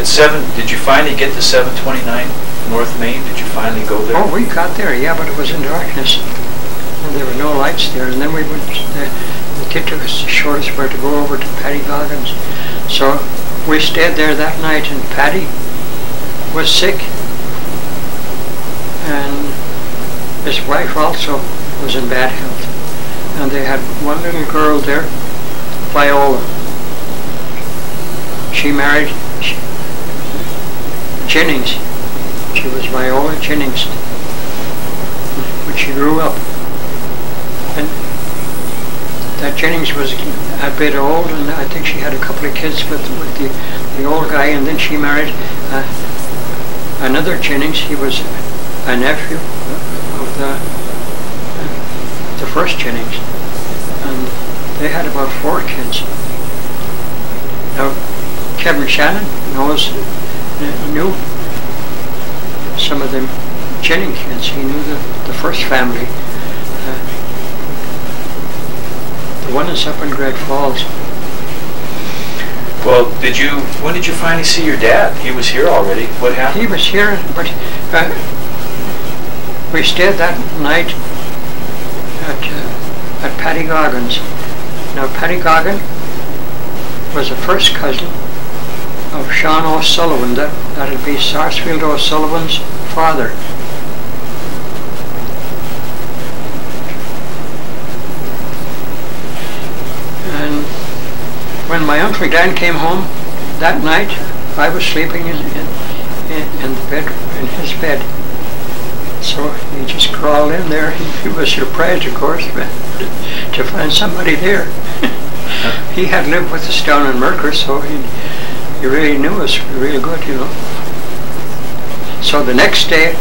at 7, did you finally get to 729 North Main? Did you finally go there? Oh, we got there, yeah, but it was in darkness. And there were no lights there. And then we went, the kid took us, showed us where to go over to Paddy Goggins. So we stayed there that night, and Paddy was sick. And his wife also was in bad health. And they had one little girl there, Viola. She married Jennings. She was Viola Jennings, when she grew up. And that Jennings was a bit old, and I think she had a couple of kids with the old guy, and then she married another Jennings. He was a nephew of the first Jennings, and they had about 4 kids. Now, Kevin Shannon knew some of them Jennings kids. He knew the first family. The one is up in Great Falls. Well, when did you finally see your dad? He was here already. What happened? He was here, but we stayed that night at Paddy Goggins. Now, Paddy Goggin was a first cousin of Sean O'Sullivan. That'll be Sarsfield O'Sullivan's father. And when my Uncle Dan came home that night, I was sleeping in the bed, in his bed. So he just crawled in there. He was surprised, of course, to find somebody there. He had lived with us down in Mercer, so he really knew us real good, you know. So the next day,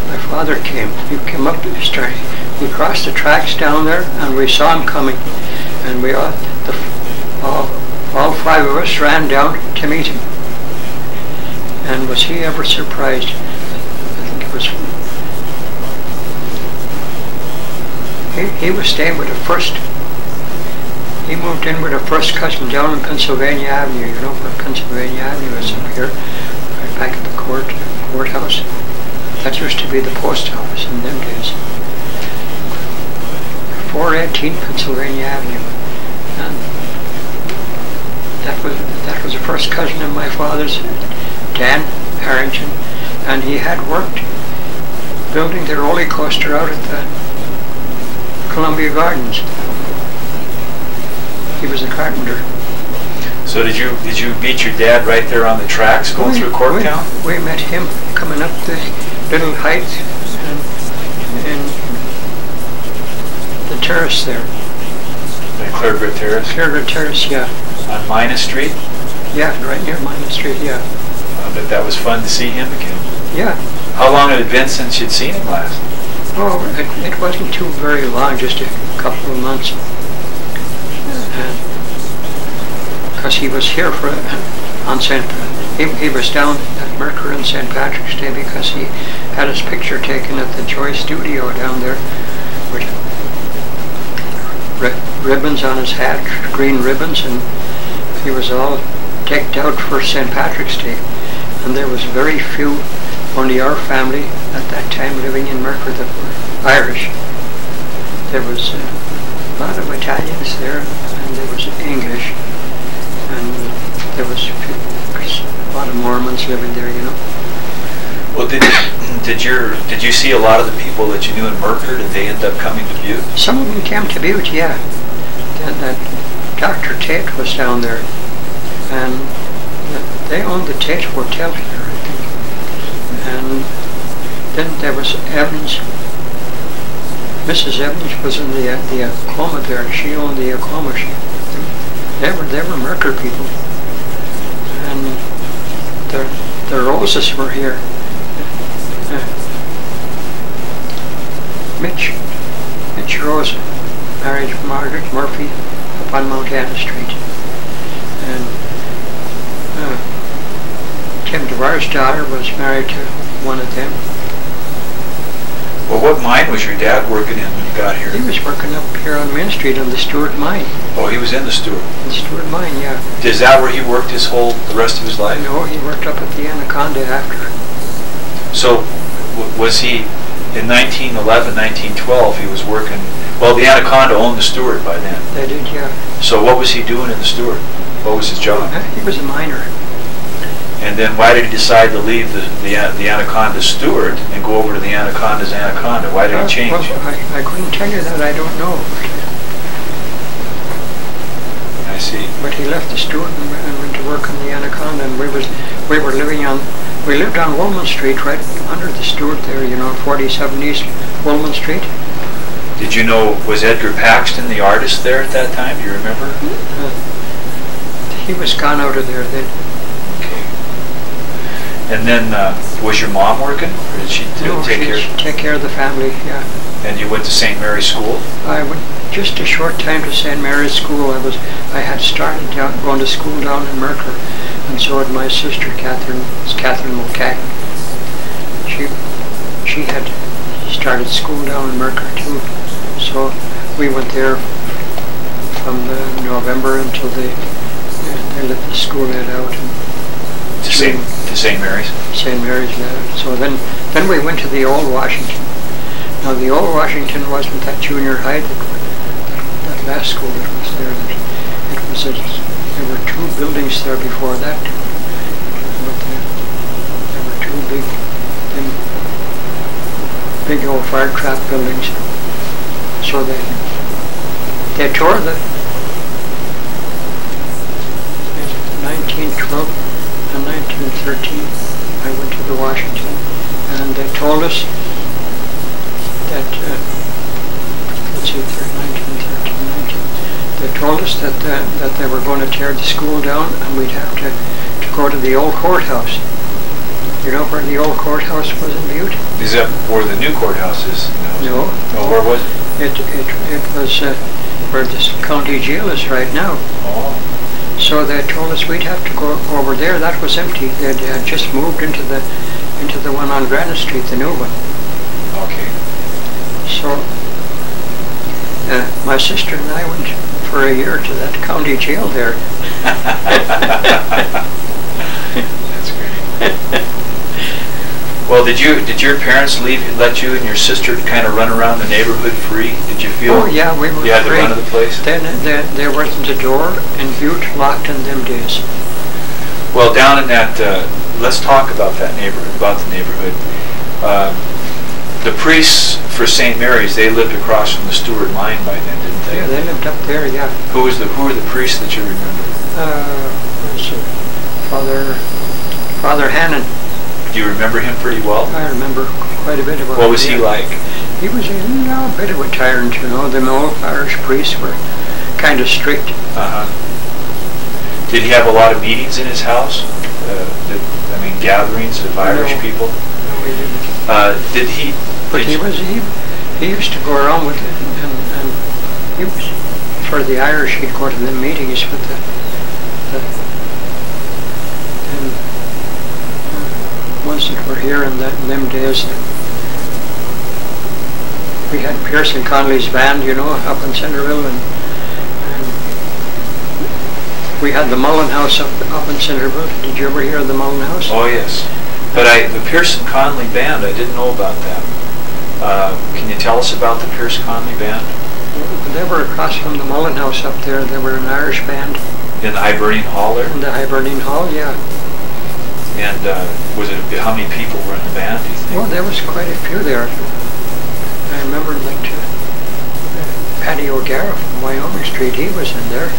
my father came. He came up to the street. We crossed the tracks down there, and we saw him coming. And we all 5 of us ran down to meet him. And was he ever surprised? I think it was. He was staying with a first. He moved in with a first cousin down in Pennsylvania Avenue. You know where Pennsylvania Avenue is up here, right back at the courthouse. That used to be the post office in them days. 418 Pennsylvania Avenue. And that was the first cousin of my father's, Yank Harrington, and he had worked building the roller coaster out at the Columbia Gardens. He was a carpenter. So did you meet your dad right there on the tracks going through Corktown? We met him coming up the little height and the terrace there. The Claregrit Terrace? Claregrit Terrace, yeah. On Mina Street? Yeah, right near Mina Street, yeah. But that was fun to see him again. Yeah. How long had it been since you'd seen him last? Oh, it wasn't too very long, just a couple of months. Because he was here on he was down at Mercer on St. Patrick's Day because he had his picture taken at the Joy Studio down there with ribbons on his hat, green ribbons, and he was all decked out for St. Patrick's Day. And there was very few, only our family at that time living in Mercer that were Irish. There was a lot of Italians there, and there was English, and there was a lot of Mormons living there, you know. Well, did you see a lot of the people that you knew in Mercer? Did they end up coming to Butte? Some of them came to Butte, yeah. That Dr. Tate was down there, and they owned the Tate Hotel here, I think. And then there was Evans. Mrs. Evans was in the Acoma there. She owned the Acoma. They were Mercer people. And the Roses were here. Mitch Rose married Margaret Murphy up on Mount Anna Street. And Tim DeVar's daughter was married to one of them. Well, what mine was your dad working in when you got here? He was working up here on Main Street on the Stewart Mine. Oh, he was in the Stewart. The Stewart Mine, yeah. Is that where he worked the rest of his life? No, he worked up at the Anaconda after. So, was he, in 1911, 1912, he was working, well, the Anaconda owned the Stewart by then. They did, yeah. So what was he doing in the Stewart? What was his job? He was a miner. And then why did he decide to leave the Anaconda Stewart and go over to the Anaconda's Anaconda? Why did he change? Well, I couldn't tell you that, I don't know. I see. But he left the Stewart and went to work on the Anaconda, and we lived on Woolman Street, right under the Stewart there, 47 East Woolman Street. Did you know, was Edgar Paxton the artist there at that time? Do you remember? He was gone out of there then. Okay. And then, was your mom working, or did she take care of the family, yeah. And you went to St. Mary's School? I went just a short time to St. Mary's School. I had started going to school down in Mercer, and so had my sister Catherine Mulcahy. She had started school down in Mercer too, so we went there from November until they let the school let out. To St. Mary's? St. Mary's, yeah. So then we went to the old Washington. Now the old Washington wasn't that junior high, that last school that was there. There were two buildings there before that, but there were two big old fire trap buildings. So they tore the 1912 and 1913. I went to the Washington, and they told us that, let's see, 1913, 19. They told us that they were going to tear the school down, and we'd have to go to the old courthouse. You know where the old courthouse was in Butte? Is that where the new courthouse is? No. Oh, where was it? It was where the county jail is right now. Oh. So they told us we'd have to go over there. That was empty. They had just moved into the one on Granite Street, the new one. Okay. So my sister and I went for a year to that county jail there. That's great. Well, did your parents let you and your sister kind of run around the neighborhood free? Did you feel? Oh yeah, we were. You had free. to run to the place. Then there wasn't a door in Butte locked in them days. Well, down in that, let's talk about that neighborhood. The priests for St. Mary's, they lived across from the Stewart Mine by then, didn't they? Yeah, they lived up there. Yeah. Who were the priests that you remember? Father Hannon. Do you remember him pretty well? I remember quite a bit about him. What was he like? He was a bit of a tyrant, Them old Irish priests were kind of strict. Did he have a lot of meetings in his house? Gatherings of Irish people? No, he didn't. Did he? But he used to go around with it, and he was, for the Irish, he'd go to the meetings with and ones that were here in them days. We had Pearse and Connolly Band, up in Centerville, and we had the Mullen House up in Centerville. Did you ever hear of the Mullen House? Oh yes, but the Pearse and Connolly Band, I didn't know about that. Can you tell us about the Pearse and Connolly Band? They were across from the Mullen House up there. They were an Irish band. In the Hibernian Hall there? In the Hibernian Hall, yeah. And how many people were in the band, do you think? Well, there was quite a few there. I remember Paddy O'Gara from Wyoming Street, he was in there.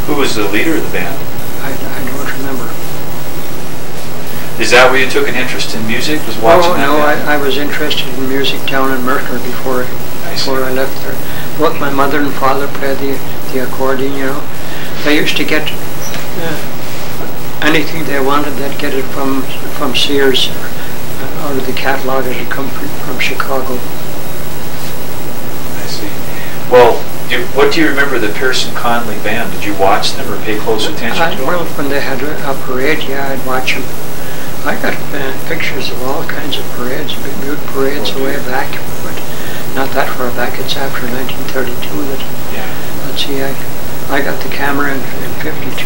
Who was the leader of the band? I don't remember. Is that where you took an interest in music? Was watching that band? I was interested in music down in Mercer before I left there. Both my mother and father played the accordion, They used to get anything they wanted, they'd get it from Sears, out of the catalog that had come from Chicago. I see. Well, what do you remember of the Pearse and Connolly Band? Did you watch them or pay close attention to them? Well, when they had a parade, yeah, I'd watch them. I got pictures of all kinds of parades, Butte parades way back, but not that far back. It's after 1932 that. Yeah. Let's see, I got the camera in '52.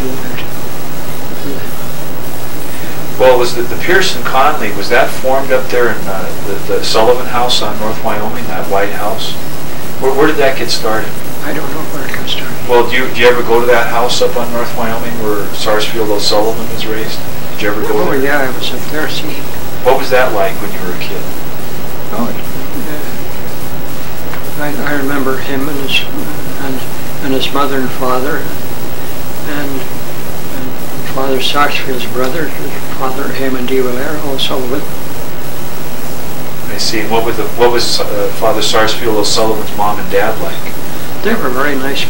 Well, was the Pearse and Connolly, was that formed up there in the Sullivan House on North Wyoming, that White House? Where did that get started? I don't know where it got started. Well, do you ever go to that house up on North Wyoming where Sarsfield O'Sullivan was raised? Did you ever go there? Oh yeah, I was up there seeing. What was that like when you were a kid? Oh, I remember him and his mother and father, and Father Sarsfield's brother, Father Hammond D. Valera O'Sullivan. I see. What was Father Sarsfield O'Sullivan's mom and dad like? They were very nice